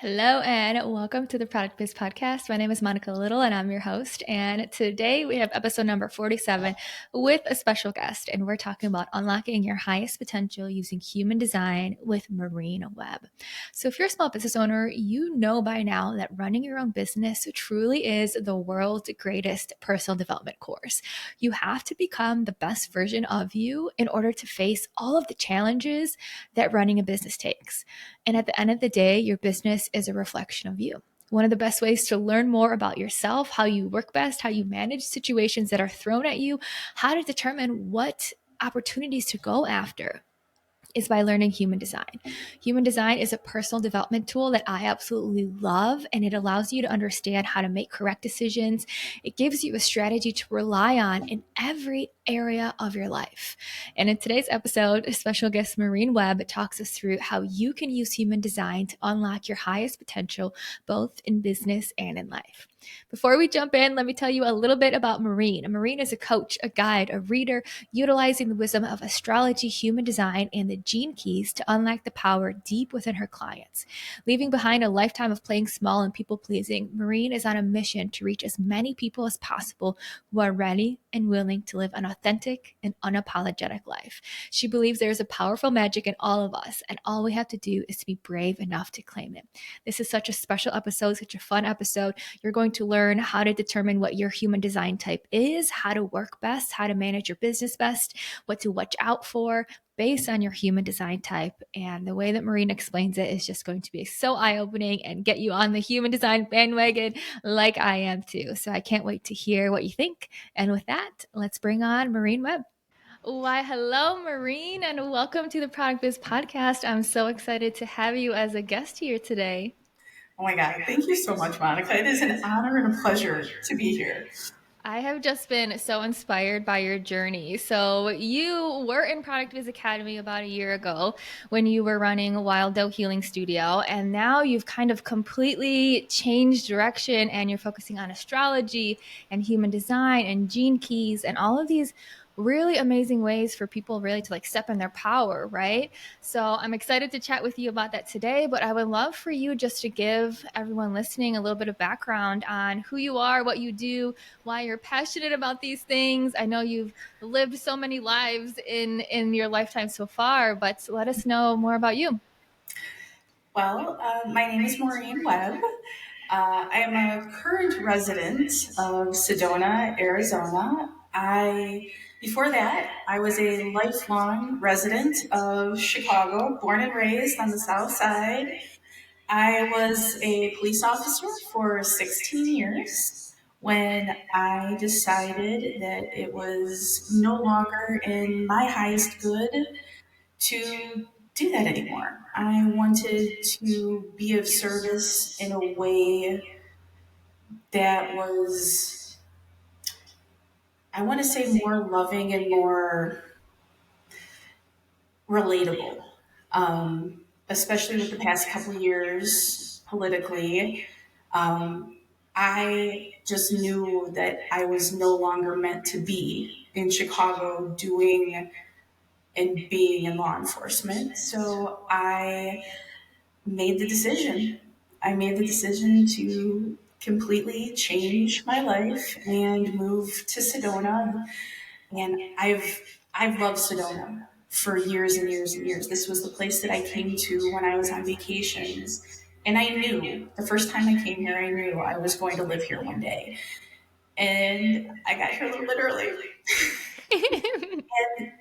Hello and welcome to the Product Biz Podcast. My name is Monica Little and I'm your host. And today we have episode number 47 with a special guest. And we're talking about unlocking your highest potential using human design with Maureen Webb. So if you're a small business owner, you know by now that running your own business truly is the world's greatest personal development course. You have to become the best version of you in order to face all of the challenges that running a business takes. And at the end of the day, your business is a reflection of you. One of the best ways to learn more about yourself, how you work best, how you manage situations that are thrown at you, how to determine what opportunities to go after is by learning human design. Human design is a personal development tool that I absolutely love, and it allows you to understand how to make correct decisions. It gives you a strategy to rely on in every area of your life. And in today's episode, special guest Maureen Webb talks us through how you can use human design to unlock your highest potential, both in business and in life. Before we jump in, let me tell you a little bit about Maureen. Maureen is a coach, a guide, a reader, utilizing the wisdom of astrology, human design, and the gene keys to unlock the power deep within her clients. Leaving behind a lifetime of playing small and people pleasing, Maureen is on a mission to reach as many people as possible who are ready and willing to live an authentic and unapologetic life. She believes there is a powerful magic in all of us, and all we have to do is to be brave enough to claim it. This is such a special episode, such a fun episode. You're going to learn how to determine what your human design type is, how to work best, how to manage your business best, what to watch out for based on your human design type. And the way that Maureen explains it is just going to be so eye-opening and get you on the human design bandwagon like I am too. So I can't wait to hear what you think. And with that, let's bring on Maureen Webb. Why, hello, Maureen, and welcome to the Product Biz Podcast. I'm so excited to have you as a guest here today. Oh my God. Thank you so much, Monica. It is an honor and a pleasure to be here. I have just been so inspired by your journey. So, you were in Product Biz Academy about a year ago when you were running a Wild Doe Healing Studio, and now you've kind of completely changed direction and you're focusing on astrology and human design and gene keys and all of these really amazing ways for people really to like step in their power, right? So I'm excited to chat with you about that today, but I would love for you just to give everyone listening a little bit of background on who you are, what you do, why you're passionate about these things. I know you've lived so many lives in your lifetime so far, but let us know more about you. Well, my name is Maureen Webb. I am a current resident of Sedona, Arizona. Before that, I was a lifelong resident of Chicago, born and raised on the South Side. I was a police officer for 16 years when I decided that it was no longer in my highest good to do that anymore. I wanted to be of service in a way that was, I want to say, more loving and more relatable, especially with the past couple years politically. Um, I just knew that I was no longer meant to be in Chicago doing and being in law enforcement. So made the decision. I made the decision to completely change my life and move to Sedona. And I've loved Sedona for years and years and years. This was the place that I came to when I was on vacations. And I knew the first time I came here, I knew I was going to live here one day. And I got here a little bit early.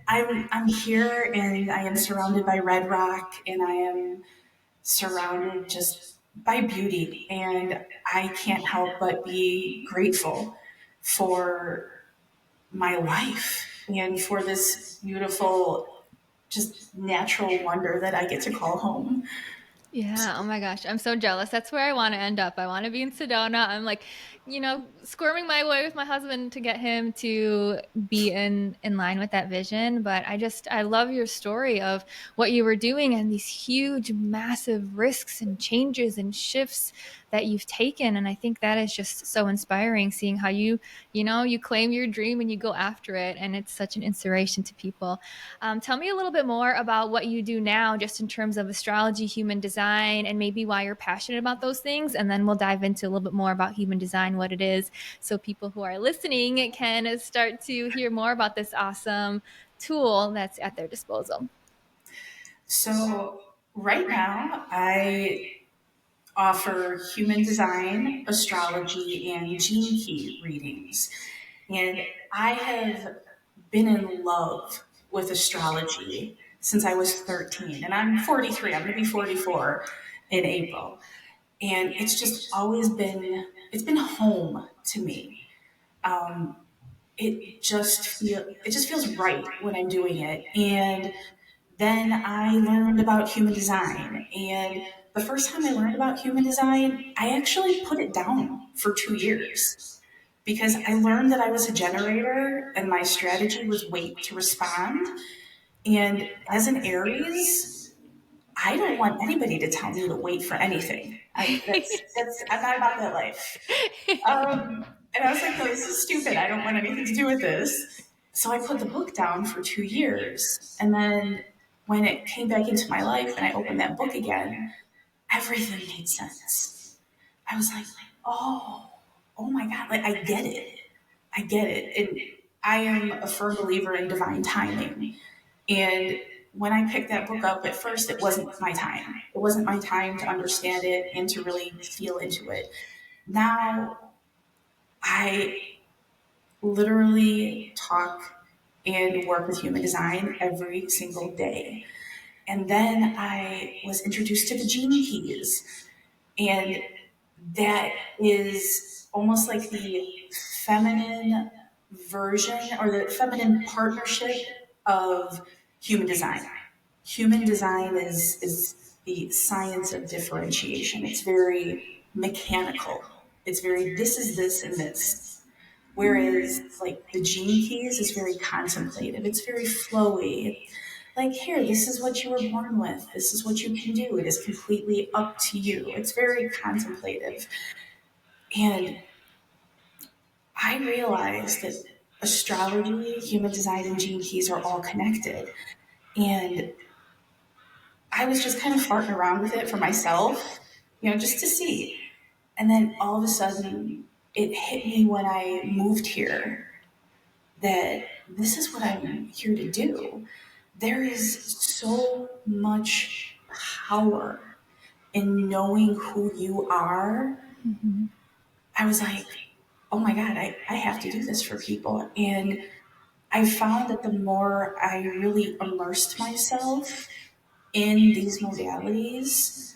And I'm here and I am surrounded by red rock and I am surrounded just by beauty. And I can't help but be grateful for my life and for this beautiful, just natural wonder that I get to call home. Yeah. Oh my gosh. I'm so jealous. That's where I want to end up. I want to be in Sedona. I'm like, squirming my way with my husband to get him to be in line with that vision. But I love your story of what you were doing and these huge, massive risks and changes and shifts that you've taken. And I think that is just so inspiring seeing how you claim your dream and you go after it. And it's such an inspiration to people. Tell me a little bit more about what you do now, just in terms of astrology, human design design and maybe why you're passionate about those things. And then we'll dive into a little bit more about human design, what it is, so people who are listening can start to hear more about this awesome tool that's at their disposal. So, right now, I offer human design, astrology, and gene key readings. And I have been in love with astrology since I was 13. And I'm 43, I'm going to be 44 in April. And it's been home to me. Um, it just feels right when I'm doing it. And then I learned about human design. And the first time I learned about human design, I actually put it down for 2 years because I learned that I was a generator and my strategy was wait to respond. And as an Aries, I don't want anybody to tell me to wait for anything. I'm not about that life. And I was like, no, this is stupid. I don't want anything to do with this. So I put the book down for 2 years. And then when it came back into my life and I opened that book again, everything made sense. I was like, oh my God, like I get it. I get it. And I am a firm believer in divine timing. And when I picked that book up, at first it wasn't my time. It wasn't my time to understand it and to really feel into it. Now I literally talk and work with human design every single day. And then I was introduced to the gene keys. And that is almost like the feminine version or the feminine partnership of human design. Human design is the science of differentiation. It's very mechanical. It's very this is this and this. Whereas like the gene keys is very contemplative. It's very flowy. Like here, this is what you were born with. This is what you can do. It is completely up to you. It's very contemplative. And I realized that astrology, human design, and gene keys are all connected. And I was just kind of farting around with it for myself, just to see. And then all of a sudden, it hit me when I moved here that this is what I'm here to do. There is so much power in knowing who you are. Mm-hmm. I was like, oh my God, I have to do this for people. And I found that the more I really immersed myself in these modalities,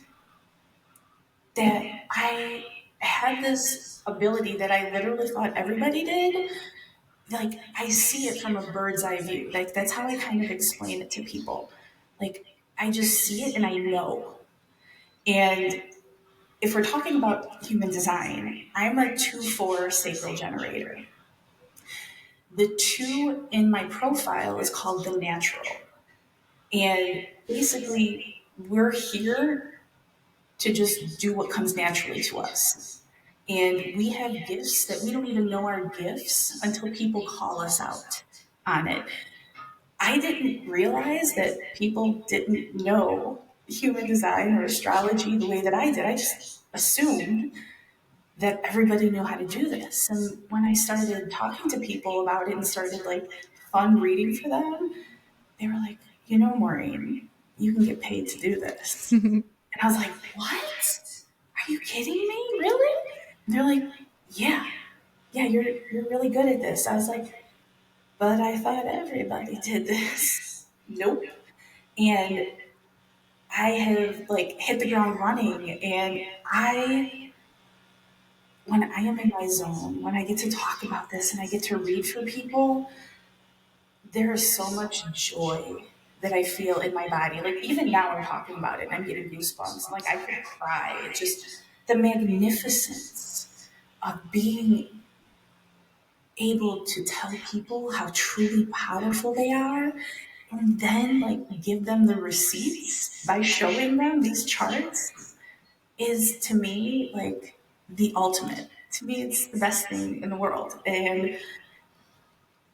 that I had this ability that I literally thought everybody did. Like, I see it from a bird's eye view. Like, that's how I kind of explain it to people. Like, I just see it and I know. And if we're talking about human design, I'm a 2-4 sacral generator. The 2 in my profile is called the natural. And basically, we're here to just do what comes naturally to us. And we have gifts that we don't even know are gifts until people call us out on it. I didn't realize that people didn't know human design or astrology the way that I did. I just assumed that everybody knew how to do this. And when I started talking to people about it and started like fun reading for them, they were like, Maureen, you can get paid to do this. And I was like, what? Are you kidding me? Really? And they're like, yeah, you're really good at this. I was like, but I thought everybody did this. Nope. And I have like hit the ground running and when I am in my zone, when I get to talk about this and I get to read for people, there is so much joy that I feel in my body. Like even now I'm talking about it and I'm getting goosebumps. Like I could cry. It's just the magnificence of being able to tell people how truly powerful they are and then like give them the receipts by showing them these charts is to me like the ultimate. To me, it's the best thing in the world. And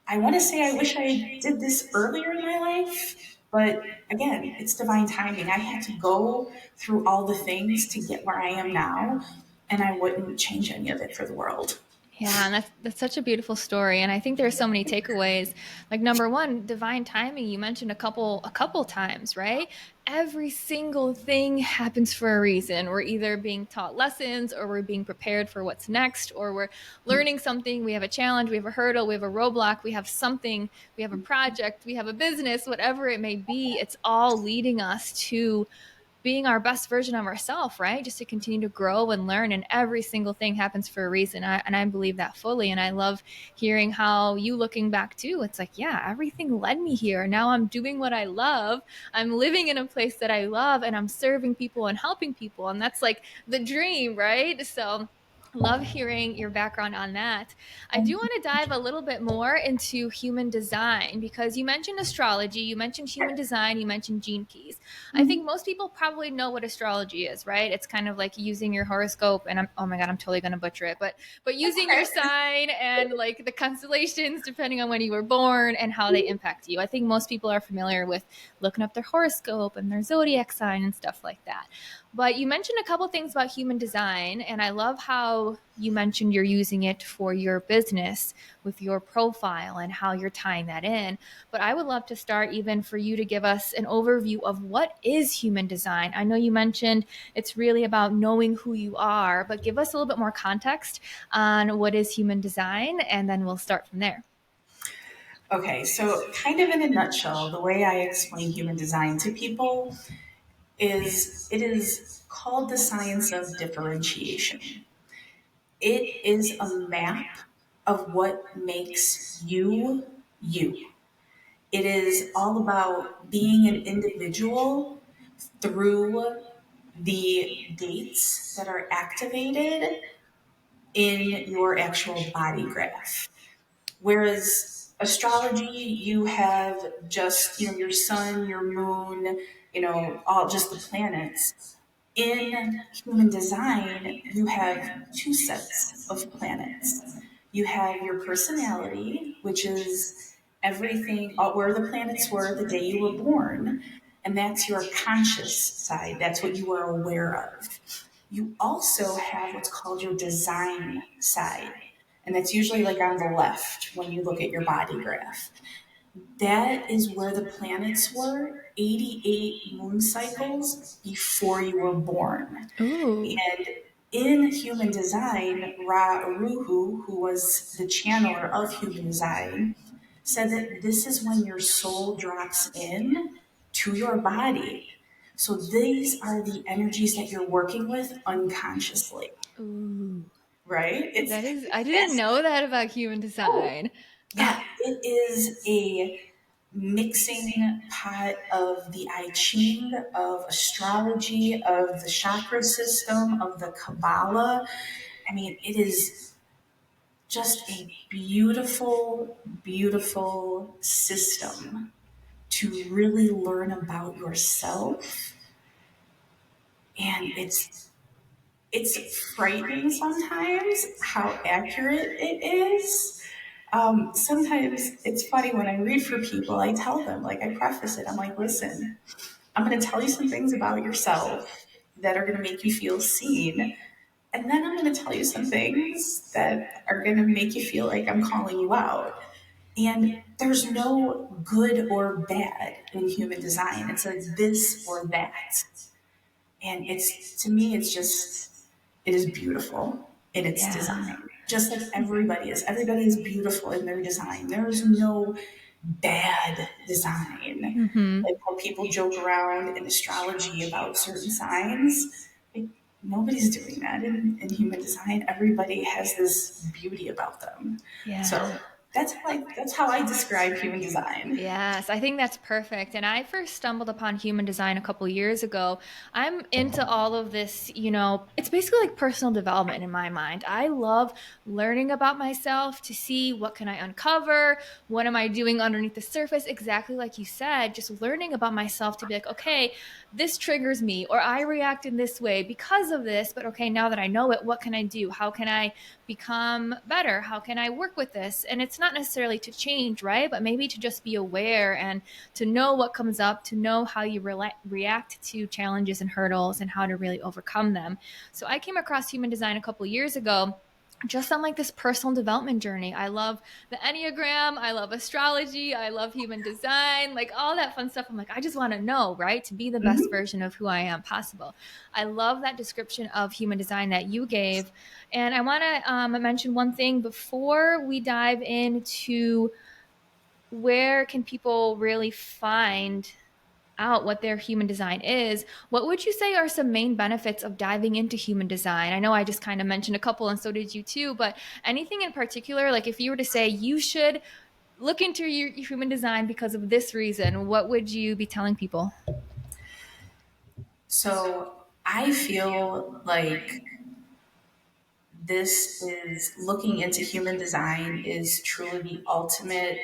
I want to say I wish I did this earlier in my life, But again, it's divine timing. I had to go through all the things to get where I am now, and I wouldn't change any of it for the world. Yeah, and that's such a beautiful story, and I think there's so many takeaways. Like number one, divine timing. You mentioned a couple times, right? Every single thing happens for a reason. We're either being taught lessons, or we're being prepared for what's next, or we're learning something. We have a challenge, we have a hurdle, we have a roadblock, we have something, we have a project, we have a business, whatever it may be. It's all leading us to being our best version of ourselves, right? Just to continue to grow and learn. And every single thing happens for a reason. And I believe that fully. And I love hearing how you looking back too. It's like, yeah, everything led me here. Now I'm doing what I love. I'm living in a place that I love, and I'm serving people and helping people. And that's like the dream, right? So love hearing your background on that. I do want to dive a little bit more into human design, because you mentioned astrology, you mentioned human design, you mentioned gene keys. I think most people probably know what astrology is, right? It's kind of like using your horoscope, and oh my god, I'm totally going to butcher it, but That's using your okay. sign and like the constellations depending on when you were born and how they impact you. I think most people are familiar with looking up their horoscope and their zodiac sign and stuff like that. But you mentioned a couple things about human design, and I love how you mentioned you're using it for your business with your profile and how you're tying that in. But I would love to start even for you to give us an overview of what is human design. I know you mentioned it's really about knowing who you are, but give us a little bit more context on what is human design, and then we'll start from there. Okay, so kind of in a nutshell, the way I explain human design to people is it is called the science of differentiation. It is a map of what makes you you. It is all about being an individual through the dates that are activated in your actual body graph. Whereas astrology, you have just, your sun, your moon, all just the planets. In human design, you have two sets of planets. You have your personality, which is everything, where the planets were the day you were born, and that's your conscious side. That's what you are aware of. You also have what's called your design side, and that's usually like on the left when you look at your body graph. That is where the planets were 88 moon cycles before you were born. Ooh. And in human design, Ra Uruhu, who was the channeler of human design, said that this is when your soul drops in to your body. So these are the energies that you're working with unconsciously, Ooh. right? It's That is, I didn't that's know that about human oh design. yeah, it is a mixing pot of the I Ching, of astrology, of the chakra system, of the Kabbalah. I mean, it is just a beautiful, beautiful system to really learn about yourself. And it's frightening sometimes how accurate it is. Sometimes it's funny when I read for people, I tell them, like I preface it, I'm like, listen, I'm going to tell you some things about yourself that are going to make you feel seen. And then I'm going to tell you some things that are going to make you feel like I'm calling you out. And there's no good or bad in human design. It's a this or that. And to me, it is beautiful in its Yeah. design. Just like everybody is. Everybody is beautiful in their design. There is no bad design. Mm-hmm. Like how people joke around in astrology about certain signs. Like, nobody's doing that in human design. Everybody has this beauty about them. So Yeah. that's how I describe human design. Yes, I think that's perfect. And I first stumbled upon human design a couple years ago. I'm into all of this, it's basically like personal development in my mind. I love learning about myself to see what can I uncover, what am I doing underneath the surface, exactly like you said, just learning about myself to be like, okay, this triggers me or I react in this way because of this, but okay, now that I know it, what can I do? How can I become better? How can I work with this? And it's not necessarily to change, right? But maybe to just be aware and to know what comes up, to know how you react to challenges and hurdles and how to really overcome them. So I came across human design a couple years ago just on like this personal development journey. I love the Enneagram, I love astrology, I love human design, like all that fun stuff. I'm like, I just want to know, right? To be the best Mhm. version of who I am possible. I love that description of human design that you gave. And I want to mention one thing before we dive into where can people really find out what their human design is. What would you say are some main benefits of diving into human design? I know I just kind of mentioned a couple and so did you too, but anything in particular, like if you were to say you should look into your human design because of this reason, what would you be telling people? So I feel like this is looking into human design is truly the ultimate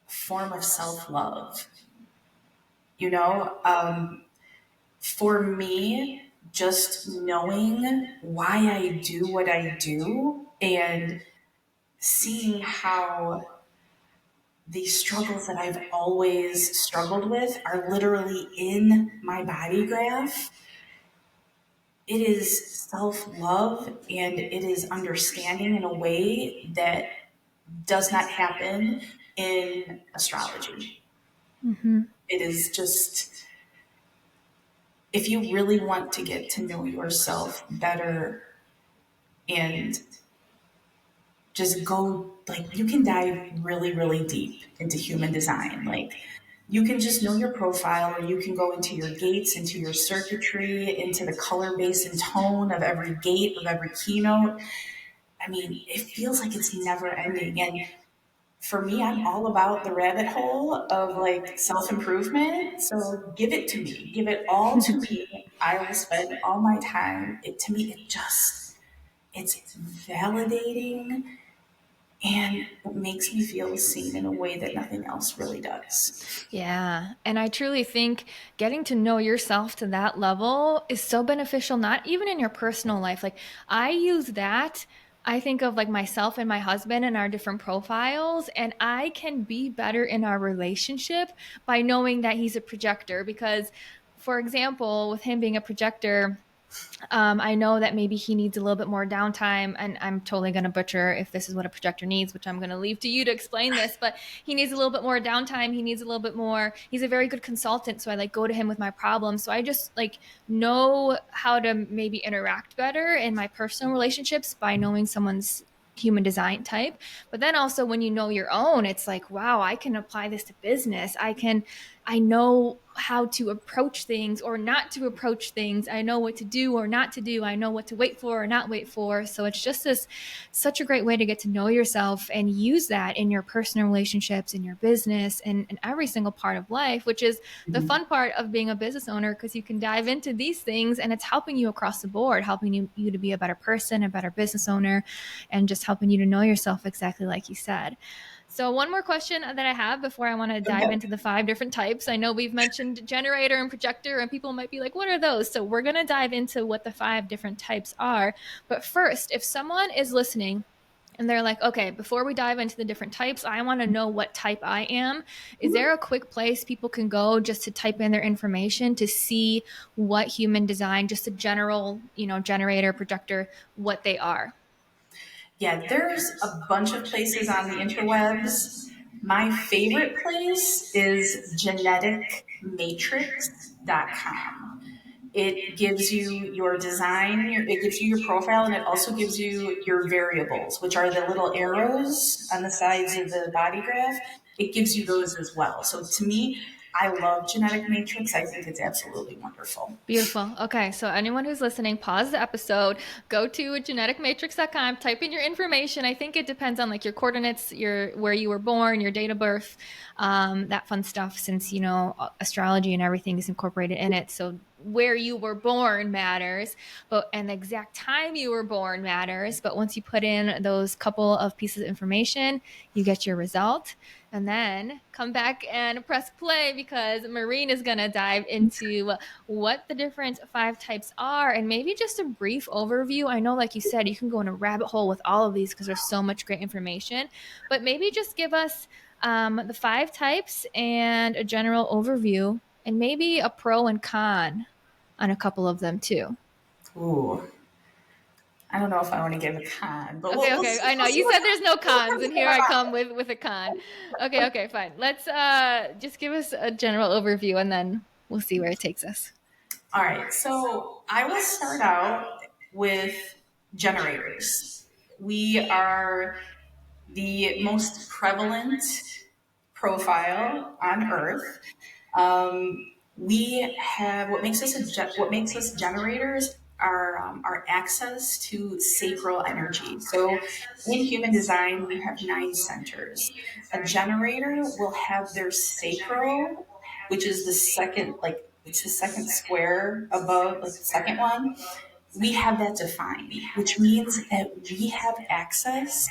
form of self love. You know, for me, just knowing why I do what I do and seeing how these struggles that I've always struggled with are literally in my body graph. It is self love and it is understanding in a way that does not happen in astrology. Mm-hmm. It is just, if you really want to get to know yourself better and just go, like, you can dive really, really deep into human design. Like, you can just know your profile, or you can go into your gates, into your circuitry, into the color base and tone of every gate, of every keynote. I mean, it feels like it's never ending. And for me, I'm all about the rabbit hole of like self improvement. So give it to me, give it all to me. I will spend all my time. It to me, it's validating and it makes me feel seen in a way that nothing else really does. Yeah. And I truly think getting to know yourself to that level is so beneficial, not even in your personal life. Like, I use that. I think of like myself and my husband and our different profiles, and I can be better in our relationship by knowing that he's a projector. Because, for example, with him being a projector, I know that maybe he needs a little bit more downtime, and I'm totally going to butcher if this is what a projector needs, which I'm going to leave to you to explain this. But he needs a little bit more downtime. He needs a little bit more. He's a very good consultant, so I like go to him with my problems. So I just like know how to maybe interact better in my personal relationships by knowing someone's human design type. But then also when you know your own, it's like, wow, I can apply this to business. I know how to approach things or not to approach things. I know what to do or not to do. I know what to wait for or not wait for. So it's just this such a great way to get to know yourself and use that in your personal relationships, in your business, and in every single part of life, which is the Mhm. fun part of being a business owner because you can dive into these things and it's helping you across the board, helping you to be a better person, a better business owner, and just helping you to know yourself exactly like you said. So, one more question that I have before I want to dive Okay. into the 5 different types. I know we've mentioned generator and projector, and people might be like, what are those? So, we're going to dive into what the 5 different types are. But first, if someone is listening and they're like, okay, before we dive into the different types, I want to know what type I am. Is there a quick place people can go just to type in their information to see what human design, just a general, generator, projector, what they are? Yeah, there's a bunch of places on the interwebs. My favorite place is geneticmatrix.com. It gives you your design, it gives you your profile, and it also gives you your variables, which are the little arrows on the sides of the body graph. It gives you those as well. So to me, I love Genetic Matrix. I think it's absolutely wonderful. Beautiful. Okay, so anyone who's listening, pause the episode, go to geneticmatrix.com, type in your information. I think it depends on like your coordinates, your where you were born, your date of birth, that fun stuff. Since astrology and everything is incorporated in it, so where you were born matters, but and the exact time you were born matters. But once you put in those couple of pieces of information, you get your result. And then come back and press play because Maureen is going to dive into what the different five types are and maybe just a brief overview. I know, like you said, you can go in a rabbit hole with all of these because there's so much great information, but maybe just give us the five types and a general overview and maybe a pro and con on a couple of them too. Ooh, I don't know if I want to give a con, but Okay, we'll okay. see. I know We'll see you what said there's no cons, comes and in here our I come mouth. with a con. Okay, okay, fine. Let's just give us a general overview, and then we'll see where it takes us. All right, so I will start out with generators. We are the most prevalent profile on Earth. We have what makes us generators are our access to sacral energy. So, in human design, we have 9 centers. A generator will have their sacral, which is the second, like it's the second square above, like the second one. We have that defined, which means that we have access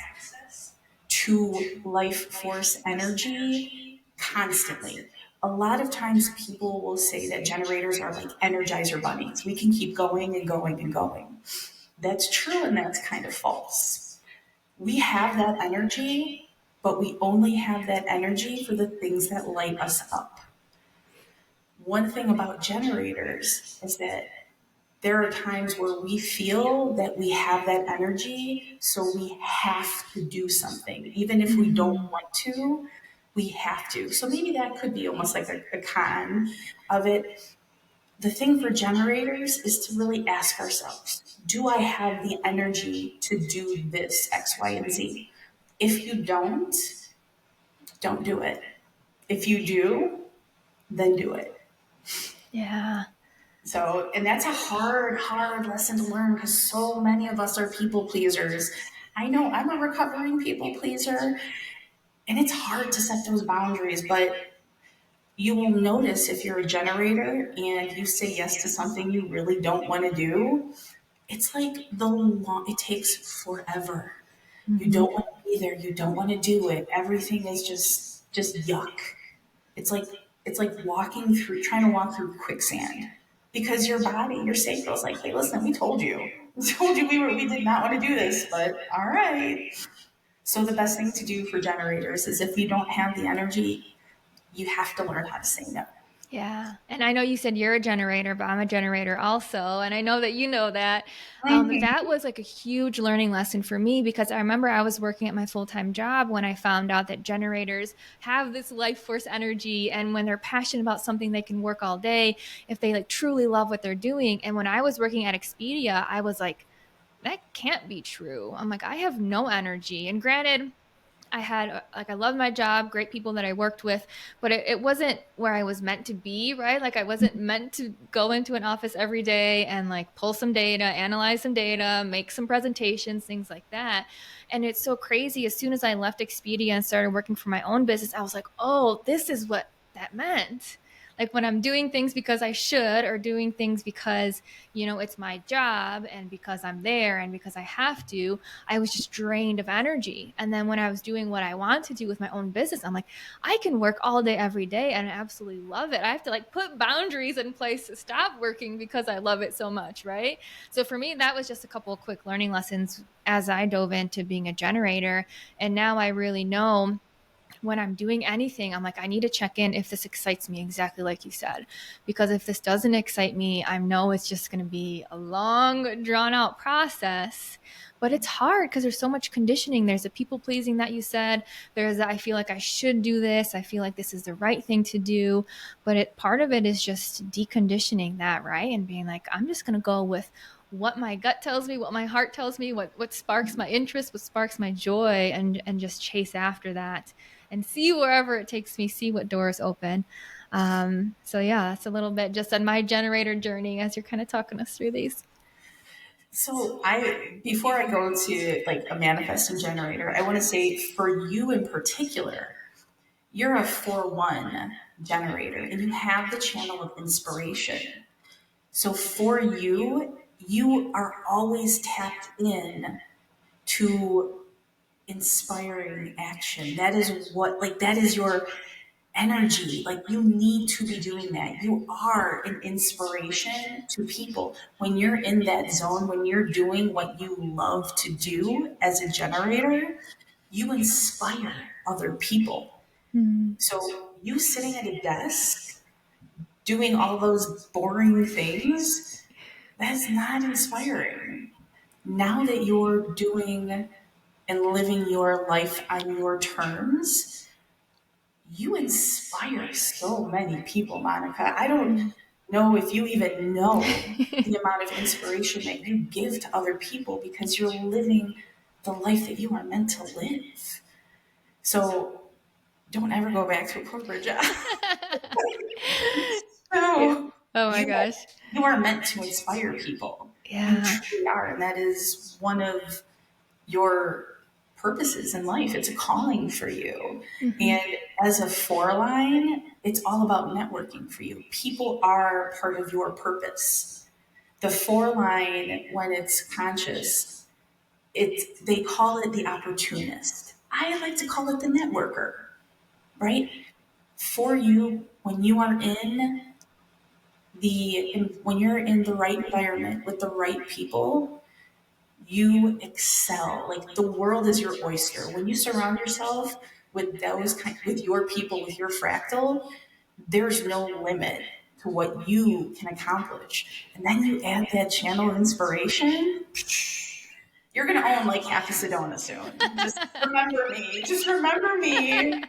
to life force energy constantly. A lot of times people will say that generators are like energizer bunnies. We can keep going and going and going. That's true and that's kind of false. We have that energy, but we only have that energy for the things that light us up. One thing about generators is that there are times where we feel that we have that energy, so we have to do something. Even if we don't Mm-hmm. want to, we have to. So maybe that could be almost like a con of it. The thing for generators is to really ask ourselves, do I have the energy to do this X, Y, and Z? If you don't do it. If you do, then do it. Yeah. So, and that's a hard lesson to learn because so many of us are people pleasers. I know I'm a recovering people pleaser, and it's hard to set those boundaries, but you will notice if you're a generator and you say yes to something you really don't want to do, it's like it takes forever. You Mm-hmm. don't want to be there, you don't want to do it. Everything is just yuck. It's like walking through trying to walk through quicksand because your body, your sacral is like, hey, listen, we told you. We told you we did not want to do this, but all right. So the best thing to do for generators is if you don't have the energy, you have to learn how to say no. Yeah. And I know you said you're a generator, but I'm a generator also. And I know that you know that. That Mhm. was like a huge learning lesson for me because I remember I was working at my full time job when I found out that generators have this life force energy. And when they're passionate about something, they can work all day if they like truly love what they're doing. And when I was working at Expedia, I was like, that can't be true. I'm like, I have no energy. And granted, I had like I loved my job, great people that I worked with, but it wasn't where I was meant to be, right? Like I wasn't meant to go into an office every day and like pull some data, analyze some data, make some presentations, things like that. And it's so crazy. As soon as I left Expedia and started working for my own business, I was like, oh, this is what that meant. Like when I'm doing things because I should or doing things because, it's my job and because I'm there and because I have to, I was just drained of energy. And then when I was doing what I want to do with my own business, I'm like, I can work all day, every day, and I absolutely love it. I have to like put boundaries in place to stop working because I love it so much, right? So for me, that was just a couple of quick learning lessons as I dove into being a generator. And now I really know when I'm doing anything, I'm like, I need to check in if this excites me, exactly like you said. Because if this doesn't excite me, I know it's just going to be a long, drawn out process. But it's hard because there's so much conditioning. There's the people pleasing that you said. There's that I feel like I should do this. I feel like this is the right thing to do. But part of it is just deconditioning that, right? And being like, I'm just going to go with what my gut tells me, what my heart tells me, what sparks my interest, what sparks my joy, and just chase after that and see wherever it takes me, see what doors open. So yeah, that's a little bit just on my generator journey as you're kind of talking us through these. So before I go to like a manifesting generator, I want to say for you in particular, you're a 4-1 generator and you have the channel of inspiration. So for you, you are always tapped in to inspiring action. That is what, like, that is your energy. Like, you need to be doing that. You are an inspiration to people. When you're in that zone, when you're doing what you love to do as a generator, you inspire other people. Mm. So, you sitting at a desk doing all those boring things, that's not inspiring. Now that you're doing and living your life on your terms, you inspire so many people, Monica. I don't Mm. know if you even know the amount of inspiration that you give to other people because you're living the life that you are meant to live. So don't ever go back to a corporate job. Yeah. So Oh my you gosh. you are meant to inspire people. You Yeah. truly are, and that is one of your purposes in life. It's a calling for you. Hmm. And as a four line, it's all about networking for you. People are part of your purpose. The four line, when it's conscious, they call it the opportunist. I like to call it the networker, right? For you, when you are when you're in the right environment with the right people, you excel. Like, the world is your oyster. When you surround yourself with with your people, with your fractal, there's no limit to what you can accomplish. And then you add that channel of inspiration, you're going to own like half of Sedona soon. Just remember me. Just remember me.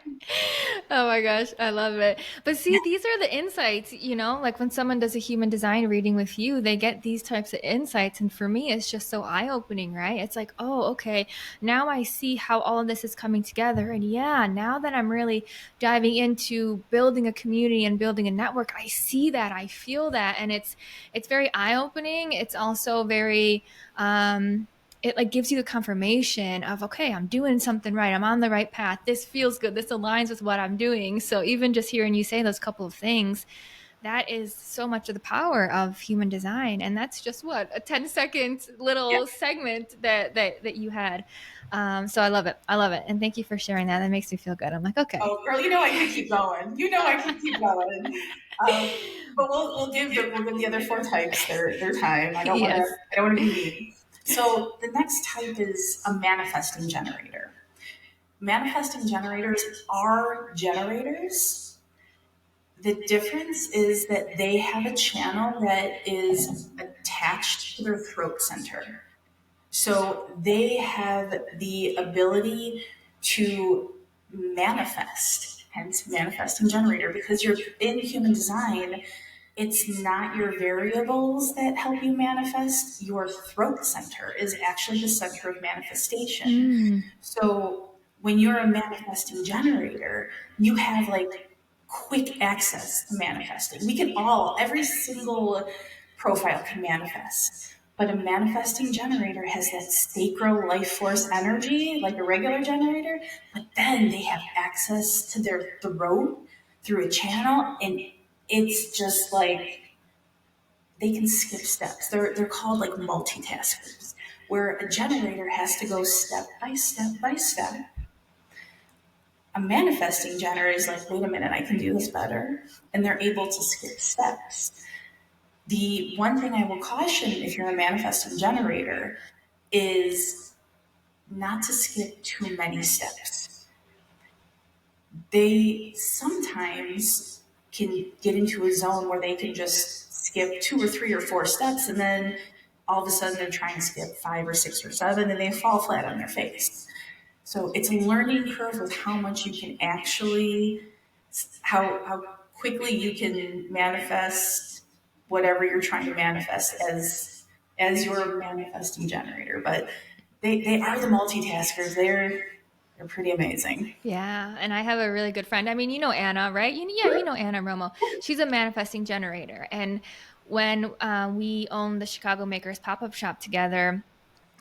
Oh my gosh, I love it. But see, these are the insights, like when someone does a human design reading with you, they get these types of insights. And for me, it's just so eye-opening, right? It's like, oh, okay, now I see how all of this is coming together. And yeah, now that I'm really diving into building a community and building a network, I see that, I feel that. And it's very eye-opening. It's also very it like gives you the confirmation of, okay, I'm doing something right, I'm on the right path, this feels good, this aligns with what I'm doing. So even just hearing you say those couple of things, that is so much of the power of human design. And that's just what a 10-second Yeah. little segment that you had. So I love it, I love it, and thank you for sharing that. That makes me feel good. I'm like, okay. Oh, girl, you know I can keep going. You know I can keep going. But we'll give the other four types their time. Yes. I don't want to be mean. So the next type is a manifesting generator. Manifesting generators are generators. The difference is that they have a channel that is attached to their throat center. So they have the ability to manifest, hence manifesting generator, because you're in human design. It's not your variables that help you manifest. Your throat center is actually the center of manifestation. Mm. So when you're a manifesting generator, you have like quick access to manifesting. Every single profile can manifest. But a manifesting generator has that sacral life force energy, like a regular generator, but then they have access to their throat through a channel, and it's just like they can skip steps. They're called like multitaskers, where a generator has to go step by step by step. A manifesting generator is like, wait a minute, I can do this better. And they're able to skip steps. The one thing I will caution if you're a manifesting generator is not to skip too many steps. They sometimes can get into a zone where they can just skip two or three or four steps, and then all of a sudden they're trying to skip five or six or seven and they fall flat on their face. So it's a learning curve with how much you can actually, how quickly you can manifest whatever you're trying to manifest as your manifesting generator. But they are the multitaskers. They're pretty amazing. Yeah, and I have a really good friend. I mean, you know Anna, right? Yeah, you know Anna Romo. She's a manifesting generator, and when we owned the Chicago Makers pop-up shop together,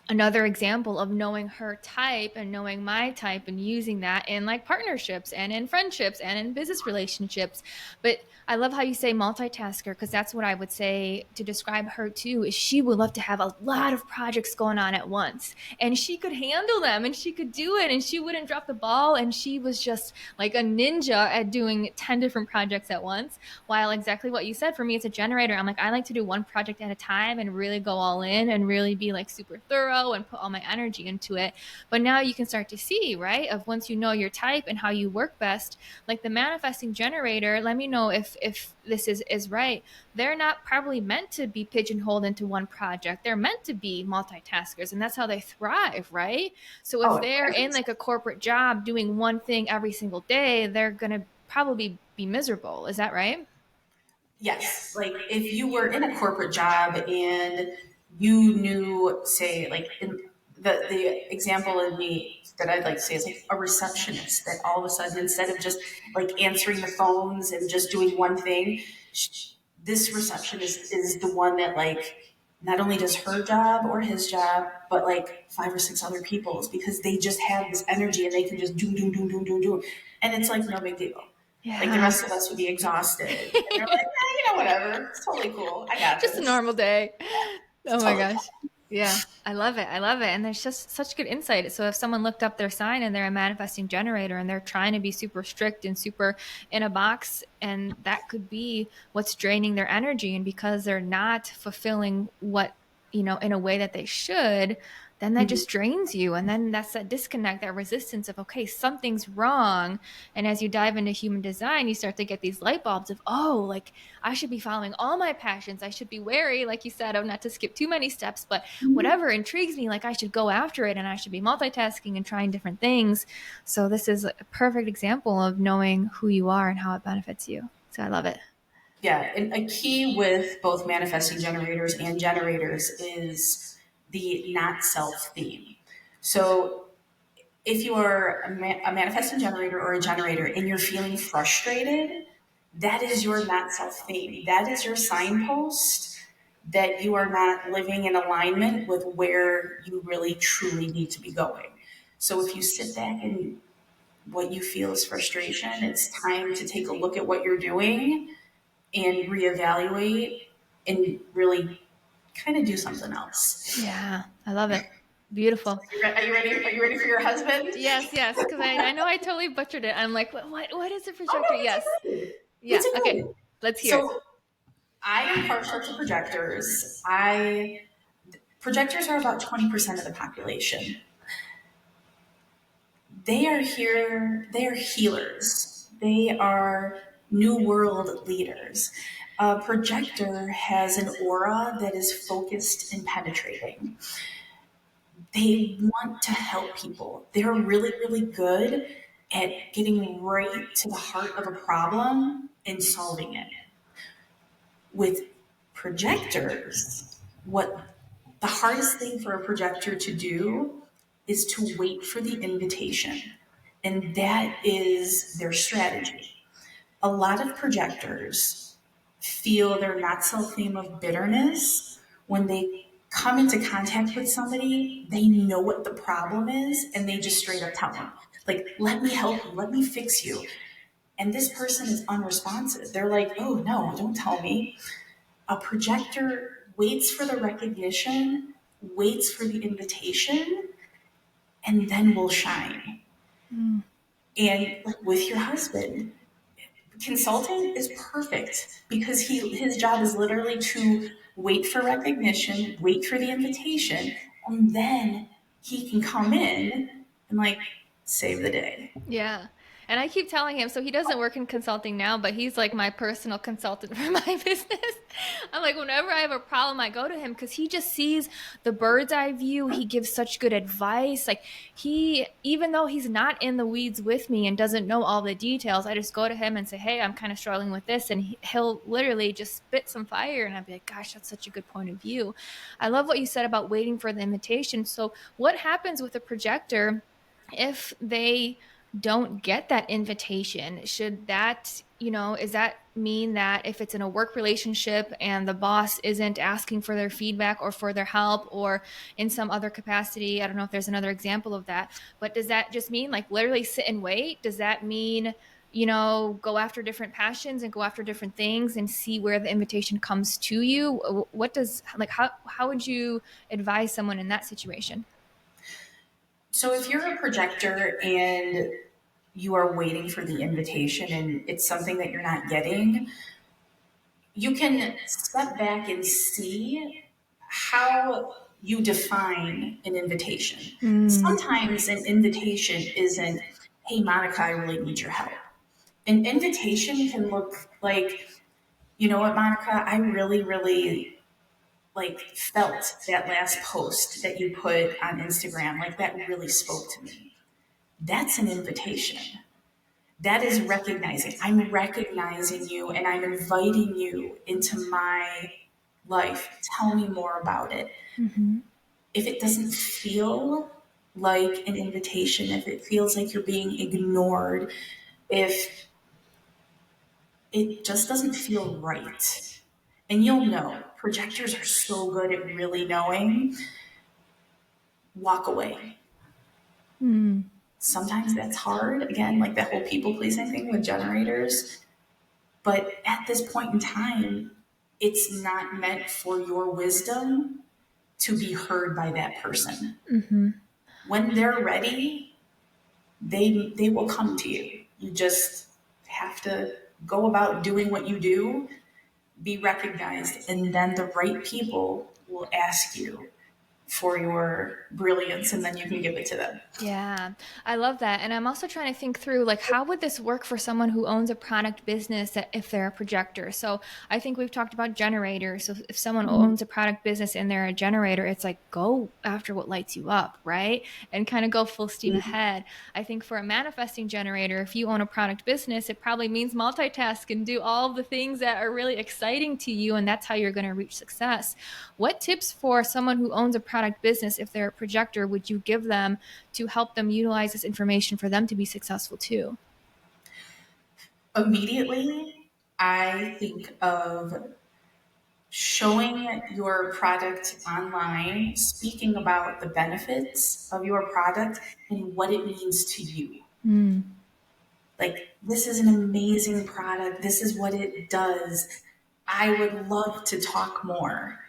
another example of knowing her type and knowing my type and using that in like partnerships and in friendships and in business relationships. But I love how you say multitasker, because that's what I would say to describe her too, is she would love to have a lot of projects going on at once, and she could handle them and she could do it and she wouldn't drop the ball, and she was just like a ninja at doing 10 different projects at once. While exactly what you said, for me it's a generator. I'm like, I like to do one project at a time and really go all in and really be like super thorough and put all my energy into it. But now you can start to see, right, of once you know your type and how you work best, like the manifesting generator, let me know if this is right. They're not probably meant to be pigeonholed into one project. They're meant to be multitaskers, and that's how they thrive, right? So if Oh, they're every in like a corporate job doing one thing every single day, they're going to probably be miserable. Is that right? Yes. Like if you were in a corporate job and you knew, say, like in the example in me that I'd like to say is like a receptionist that all of a sudden, instead of just like answering the phones and just doing one thing, this receptionist is the one that like not only does her job or his job, but like five or six other people's, because they just have this energy and they can just do. And it's like no big deal. Like the Yeah. rest of us would be exhausted. And they're like, whatever. It's totally cool. I got Just a this. normal day. Oh It's my totally gosh. Yeah, I love it. I love it. And there's just such good insight. So if someone looked up their sign and they're a manifesting generator and they're trying to be super strict and super in a box, and that could be what's draining their energy. And because they're not fulfilling what, in a way that they should, then that cool. just drains you. And then that's that disconnect, that resistance of, okay, something's wrong. And as you dive into human design, you start to get these light bulbs of, oh, like I should be following all my passions. I should be wary, like you said, of not to skip too many steps, but Mhm. whatever intrigues me, like I should go after it and I should be multitasking and trying different things. So this is a perfect example of knowing who you are and how it benefits you. So I love it. Yeah, and a key with both manifesting generators and generators is the not self theme. So if you are a manifesting generator or a generator and you're feeling frustrated, that is your not self theme. That is your signpost that you are not living in alignment with where you really truly need to be going. So if you sit back and what you feel is frustration, it's time to take a look at what you're doing and reevaluate and really kind of do something else. Yeah, I love it. Beautiful. Are you ready? Are you ready for your husband? Yes, yes, because I know I totally butchered it. I'm like, what is a Oh projector? no, it's Yes. good. Yeah. It's a Okay. good. Let's hear it. So I am partial to projectors. I projectors are about 20% of the population. They are here. They are healers. They are new world leaders. A projector has an aura that is focused and penetrating. They want to help people. They're really, really good at getting right to the heart of a problem and solving it. With projectors, what the hardest thing for a projector to do is to wait for the invitation. And that is their strategy. A lot of projectors feel their not self theme of bitterness when they come into contact with somebody, they know what the problem is, and they just straight up tell them, like, let me help you, let me fix you. And this person is unresponsive. They're like, oh no, don't tell me. A projector waits for the recognition, waits for the invitation, and then will shine. Mm. And like with your husband, consulting is perfect because his job is literally to wait for recognition, wait for the invitation, and then he can come in and like save the day. Yeah. And I keep telling him, so he doesn't work in consulting now, but he's like my personal consultant for my business. I'm like, whenever I have a problem, I go to him because he just sees the bird's eye view. He gives such good advice. Like, even though he's not in the weeds with me and doesn't know all the details, I just go to him and say, hey, I'm kind of struggling with this. And he'll literally just spit some fire. And I'd be like, gosh, that's such a good point of view. I love what you said about waiting for the invitation. So, what happens with a projector if they don't get that invitation? Should that Does that mean that if it's in a work relationship and the boss isn't asking for their feedback or for their help or in some other capacity, I don't know if there's another example of that, but does that just mean like literally sit and wait? Does that mean, go after different passions and go after different things and see where the invitation comes to you? What does, like, how would you advise someone in that situation? So if you're a projector and you are waiting for the invitation and it's something that you're not getting, you can step back and see how you define an invitation. Mm. Sometimes an invitation isn't, hey, Monica, I really need your help. An invitation can look like, you know what, Monica, I really, really like felt that last post that you put on Instagram. Like that really spoke to me. That's an invitation. That is recognizing. I'm recognizing you and I'm inviting you into my life. Tell me more about it. Mm-hmm. If it doesn't feel like an invitation, if it feels like you're being ignored, if it just doesn't feel right, and you'll know, projectors are so good at really knowing, walk away. Mm. Sometimes that's hard. Again, like that whole people pleasing thing with generators. But at this point in time, it's not meant for your wisdom to be heard by that person. Mm-hmm. When they're ready, they will come to you. You just have to go about doing what you do, be recognized, and then the right people will ask you for your brilliance and then you can give it to them. Yeah, I love that. And I'm also trying to think through like how would this work for someone who owns a product business if they're a projector? So I think we've talked about generators. So if someone owns a product business and they're a generator, it's like go after what lights you up, right? And kind of go full steam ahead. I think for a manifesting generator, if you own a product business, it probably means multitask and do all of the things that are really exciting to you, and that's how you're going to reach success. What tips for someone who owns a product business if they're a projector would you give them to help them utilize this information for them to be successful too? Immediately, I think of showing your product online, speaking about the benefits of your product and what it means to you. Mm. Like, this is an amazing product. This is what it does. I would love to talk more.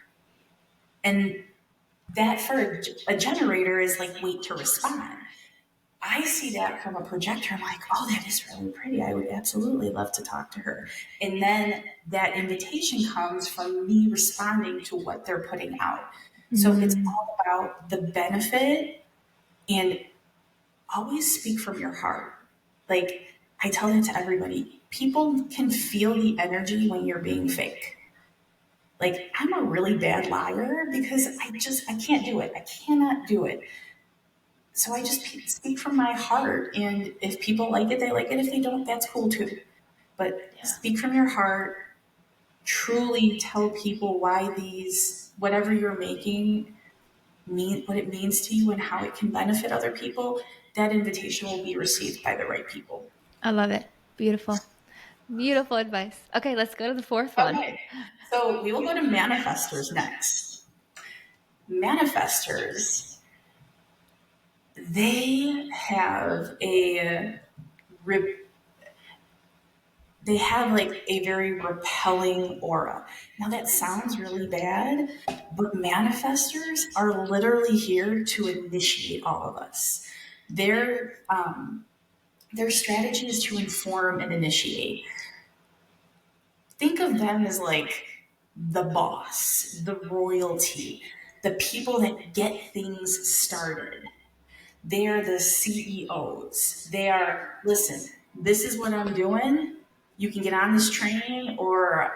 And that for a generator is like, wait to respond. I see that from a projector. I'm like, oh, that is really pretty. I would absolutely love to talk to her. And then that invitation comes from me responding to what they're putting out. So it's Mm. all about the benefit and always speak from your heart. Like I tell that to everybody. People can feel the energy when you're being fake. Like I'm a really bad liar because I can't do it. I cannot do it. So I just speak from my heart, and if people like it, they like it. If they don't, that's cool too. But Yeah. speak from your heart. Truly tell people why these whatever you're making mean what it means to you and how it can benefit other people. That invitation will be received by the right people. I love it. Beautiful. Beautiful advice. Okay, let's go to the fourth one. Okay, so we will go to manifestors next. Manifestors, they have they have like a very repelling aura. Now that sounds really bad, but manifestors are literally here to initiate all of us. Their strategy is to inform and initiate. Think of them as like the boss, the royalty, the people that get things started. They are the CEOs. They are, listen, this is what I'm doing. You can get on this train or,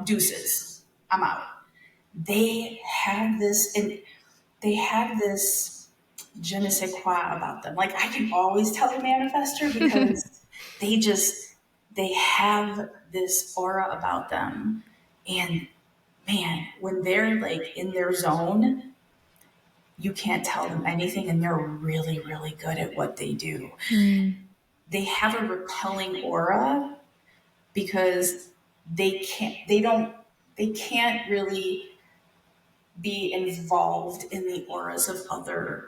deuces. I'm out. They have this, and they have this je ne sais quoi about them. Like I can always tell a manifester because they just, they have this aura about them. And man, when they're like in their zone, you can't tell them anything and they're really, really good at what they do. Mm. they have a repelling aura because they can't really be involved in the auras of other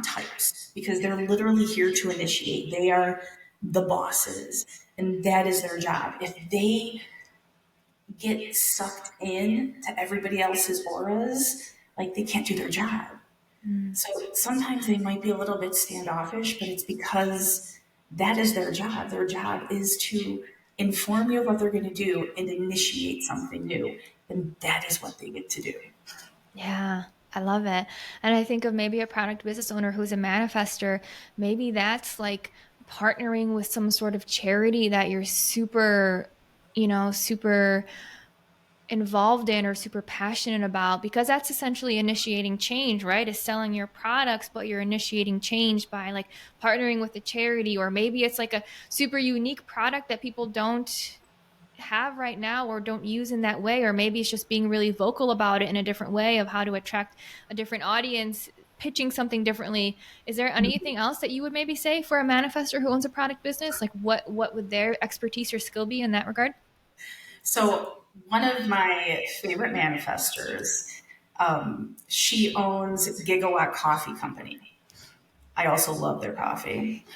types because they're literally here to initiate. They are the bosses, and that is their job. If they get sucked in to everybody else's auras, like they can't do their job. So sometimes they might be a little bit standoffish, but it's because that is their job. Their job is to inform you of what they're going to do and initiate something new. And that is what they get to do. Yeah, I love it. And I think of maybe a product business owner who's a manifester. Maybe that's like partnering with some sort of charity that you're super, super involved in or super passionate about, because that's essentially initiating change, right? Is selling your products, but you're initiating change by like partnering with a charity, or maybe it's like a super unique product that people don't have right now or don't use in that way, or maybe it's just being really vocal about it in a different way of how to attract a different audience, pitching something differently. Is there anything else that you would maybe say for a manifestor who owns a product business? Like what would their expertise or skill be in that regard? So, one of my favorite manifestors, she owns Gigawatt Coffee Company. I also love their coffee.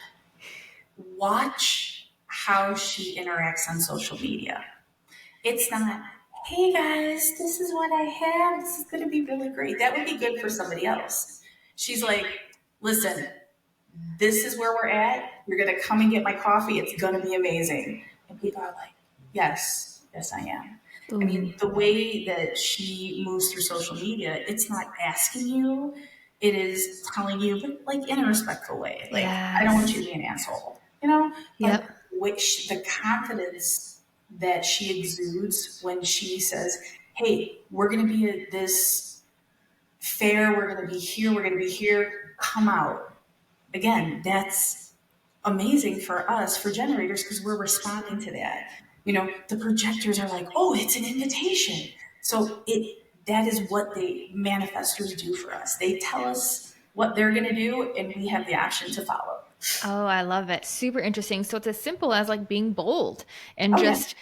Watch how she interacts on social media. It's not, hey guys, this is what I have. This is going to be really great. That would be good for somebody else. She's like, listen, this is where we're at. You're going to come and get my coffee. It's going to be amazing. And people are like, yes, yes, I am. I Ooh, mean, the way that she moves through social media, it's not asking you, it is telling you, but like in a respectful way. Like, I don't want you yes. to be an asshole, you know? But Yep. which the confidence that she exudes when she says, hey, we're going to be at this fair, we're going to be here, we're going to be here, come out. Again, that's amazing for us, for generators, because we're responding to that. The projectors are like, oh, it's an invitation. So that is what the manifestors do for us. They tell us what they're going to do, and we have the option to follow. Oh, I love it. Super interesting. So it's as simple as like being bold and Oh, yeah. just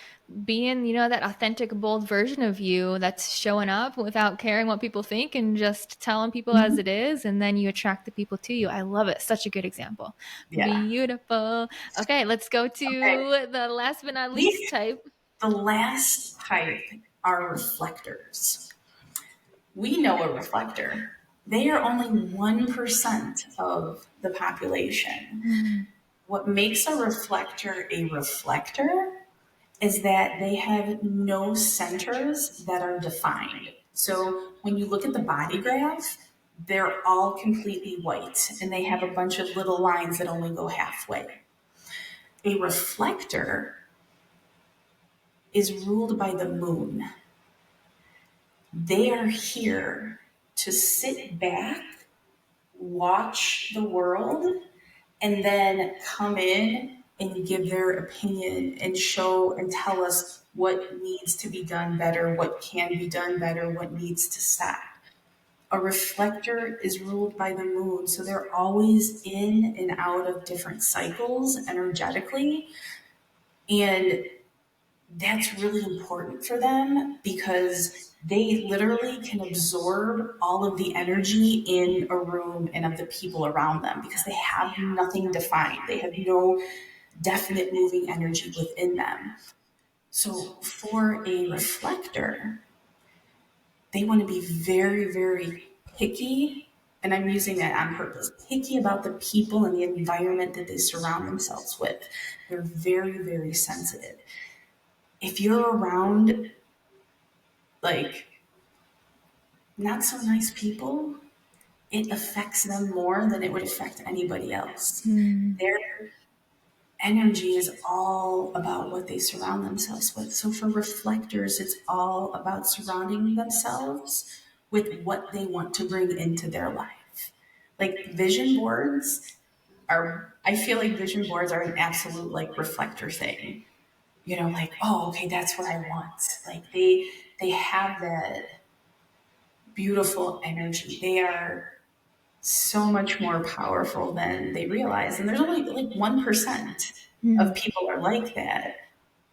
being, that authentic, bold version of you that's showing up without caring what people think and just telling people as Mhm. it is. And then you attract the people to you. I love it. Such a good example. Yeah. Beautiful. Okay, let's go Okay. to the last but not least We, type. the last type are reflectors. We know a reflector. They are only 1% of the population. Hmm. What makes a reflector is that they have no centers that are defined. So when you look at the body graph, they're all completely white and they have a bunch of little lines that only go halfway. A reflector is ruled by the moon. They are here to sit back, watch the world, and then come in and give their opinion and show and tell us what needs to be done better, what can be done better, what needs to stop. A reflector is ruled by the moon, so they're always in and out of different cycles energetically. And that's really important for them because they literally can absorb all of the energy in a room and of the people around them because they have nothing defined. They have no definite moving energy within them. So for a reflector, they want to be very, very picky. And I'm using that on purpose, picky about the people and the environment that they surround themselves with. They're very, very sensitive. If you're around like not so nice people, it affects them more than it would affect anybody else. Hmm. Their energy is all about what they surround themselves with. So for reflectors, it's all about surrounding themselves with what they want to bring into their life. Like vision boards I feel like vision boards are an absolute like reflector thing. Like, oh, okay, that's what I want. Like they have that beautiful energy. They are so much more powerful than they realize. And there's only like 1% of Mm. people are like that,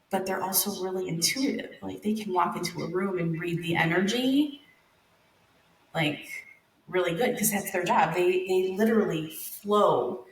but they're also really intuitive. Like they can walk into a room and read the energy like really good because that's their job. They literally flow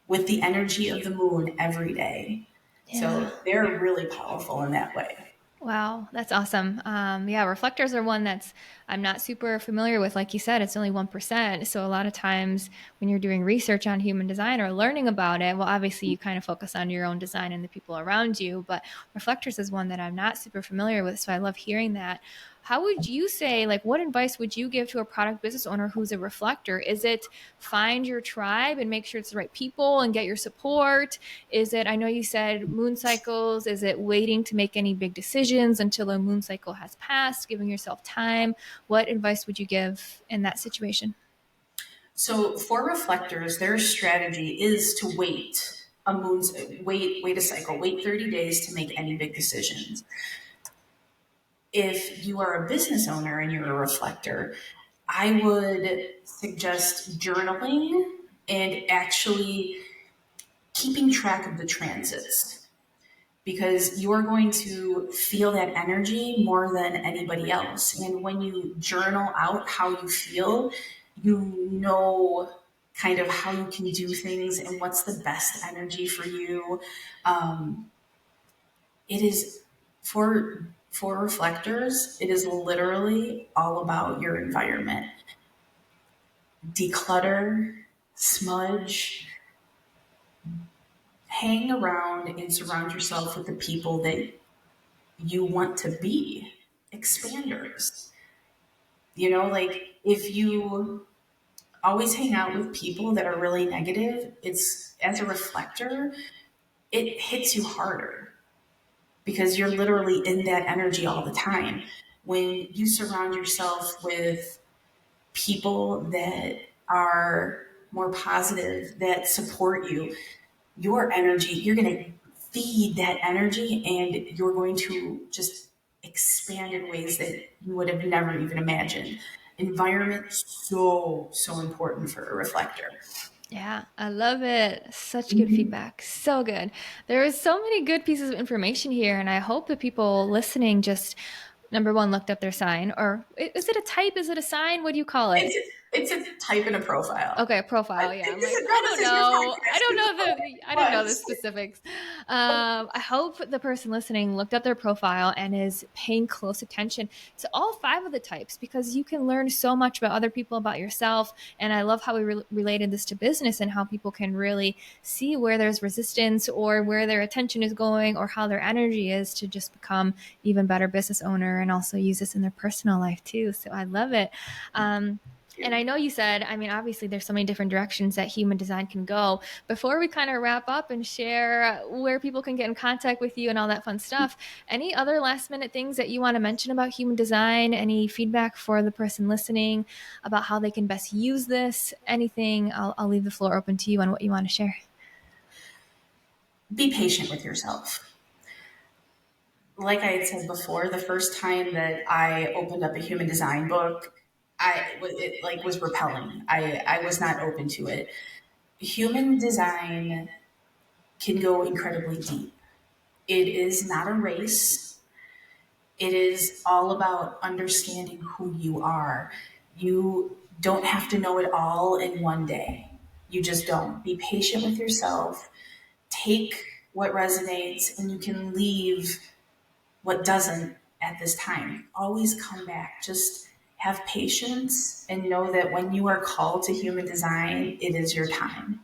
with the energy of the moon every day. Yeah. So they're really powerful in that way. Wow, that's awesome. Yeah, reflectors are one that's I'm not super familiar with. Like you said, it's only 1%. So a lot of times when you're doing research on human design or learning about it, well, obviously you kind of focus on your own design and the people around you. But reflectors is one that I'm not super familiar with. So I love hearing that. How would you say, like, what advice would you give to a product business owner who's a reflector? Is it find your tribe and make sure it's the right people and get your support? Is it, I know you said moon cycles, is it waiting to make any big decisions until a moon cycle has passed, giving yourself time? What advice would you give in that situation? So for reflectors, their strategy is to wait a cycle, wait 30 days to make any big decisions. If you are a business owner and you're a reflector, I would suggest journaling and actually keeping track of the transits because you're going to feel that energy more than anybody else. And when you journal out how you feel, you know kind of how you can do things and what's the best energy for you. It is for reflectors, it is literally all about your environment. Declutter, smudge, hang around and surround yourself with the people that you want to be. Expanders. You know, like if you always hang out with people that are really negative, it's as a reflector, it hits you harder because you're literally in that energy all the time. When you surround yourself with people that are more positive, that support you, your energy, you're going to feed that energy and you're going to just expand in ways that you would have never even imagined. Environment so important for a reflector. Yeah, I love it. Such good feedback. So good. There is so many good pieces of information here, and I hope that people listening just number one looked up their sign, or is it a type? Is it a sign? What do you call it? It's a type in a profile. Okay, profile. Yeah, I'm This like, is I no, this don't is your know. I don't podcast. know I don't know the What? specifics. I hope the person listening looked up their profile and is paying close attention to all five of the types because you can learn so much about other people, about yourself. And I love how we related this to business and how people can really see where there's resistance or where their attention is going or how their energy is to just become even better business owner and also use this in their personal life too. So I love it. And I know you said, I mean, obviously there's so many different directions that human design can go. Before we kind of wrap up and share where people can get in contact with you and all that fun stuff, any other last minute things that you want to mention about human design? Any feedback for the person listening about how they can best use this? Anything? I'll leave the floor open to you on what you want to share. Be patient with yourself. Like I had said before, the first time that I opened up a human design book, it like was repelling. I was not open to it. Human design can go incredibly deep. It is not a race. It is all about understanding who you are. You don't have to know it all in one day. You just don't. Be patient with yourself. Take what resonates and you can leave what doesn't at this time. Always come back. Just have patience and know that when you are called to human design, it is your time.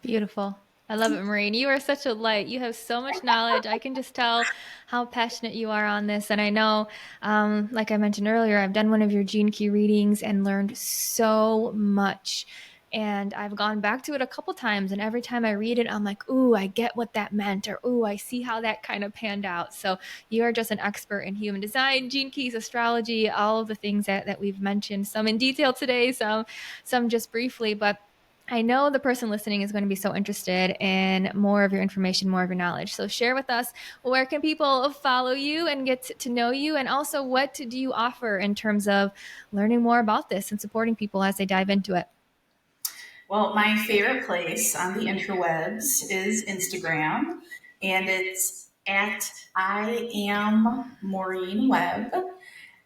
Beautiful. I love it, Maureen. You are such a light. You have so much knowledge. I can just tell how passionate you are on this. And I know, like I mentioned earlier, I've done one of your Gene Key readings and learned so much. And I've gone back to it a couple times. And every time I read it, I'm like, ooh, I get what that meant. Or, ooh, I see how that kind of panned out. So you are just an expert in human design, Gene Keys, astrology, all of the things that we've mentioned, some in detail today, some just briefly. But I know the person listening is going to be so interested in more of your information, more of your knowledge. So share with us, where can people follow you and get to know you? And also, what do you offer in terms of learning more about this and supporting people as they dive into it? Well, my favorite place on the interwebs is Instagram, and it's at I am Maureen Webb.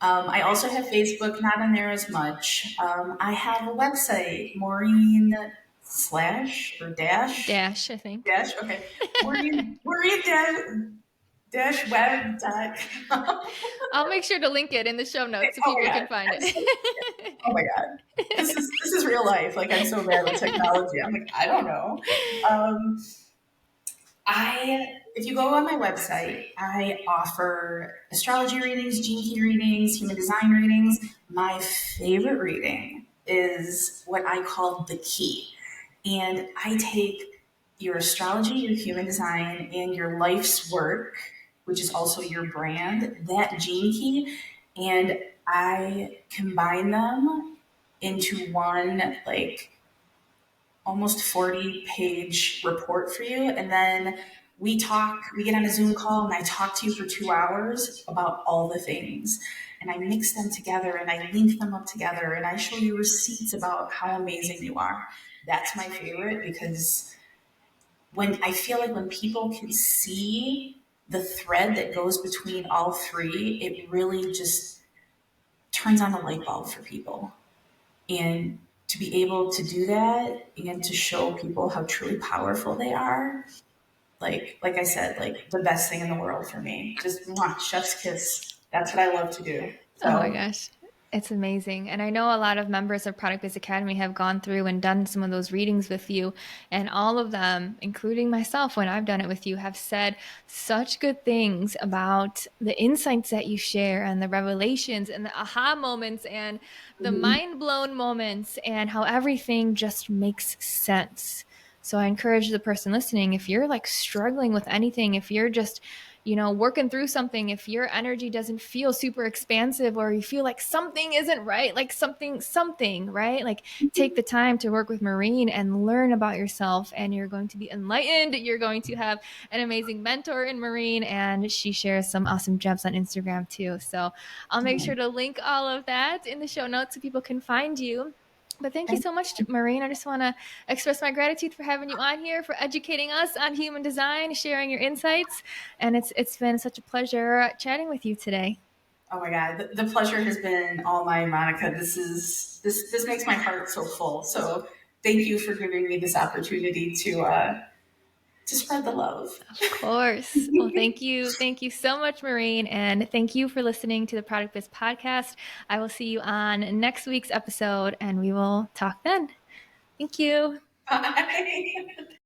I also have Facebook, not on there as much. I have a website, Maureen slash or dash Dash, I think. dash. Okay, Maureen dash web dot com. I'll make sure to link it in the show notes so Oh my people god, can find oh it. my god, this is real life. Like I'm so bad with technology. I'm like I don't know. Um, if you go on my website, I offer astrology readings, gene key readings, human design readings. My favorite reading is what I call the key. And I take your astrology, your human design, and your life's work, which is also your brand, that gene key, and I combine them into one like almost 40-page report for you. And then we get on a Zoom call and I talk to you for 2 hours about all the things. And I mix them together and I link them up together and I show you receipts about how amazing you are. That's my favorite because when I feel like when people can see the thread that goes between all three, it really just turns on a light bulb for people. And to be able to do that and to show people how truly powerful they are, like I said, like the best thing in the world for me. Just mwah, chef's kiss. That's what I love to do. Oh my So gosh. It's amazing. And I know a lot of members of Product Biz Academy have gone through and done some of those readings with you. And all of them, including myself, when I've done it with you, have said such good things about the insights that you share and the revelations and the aha moments and the mhm. mind blown moments and how everything just makes sense. So I encourage the person listening, if you're like struggling with anything, if you're just working through something, if your energy doesn't feel super expansive or you feel like something isn't right, like something, right? Like take the time to work with Maureen and learn about yourself, and you're going to be enlightened. You're going to have an amazing mentor in Maureen, and she shares some awesome gems on Instagram too. So I'll make sure to link all of that in the show notes so people can find you. But thank you so much, Maureen. I just want to express my gratitude for having you on here, for educating us on human design, sharing your insights, and it's been such a pleasure chatting with you today. Oh my God, the pleasure has been all mine, Monica. This makes my heart so full. So thank you for giving me this opportunity to spread the love. Of course. Well, thank you. Thank you so much, Maureen. And thank you for listening to the Product Biz podcast. I will see you on next week's episode and we will talk then. Thank you. Bye.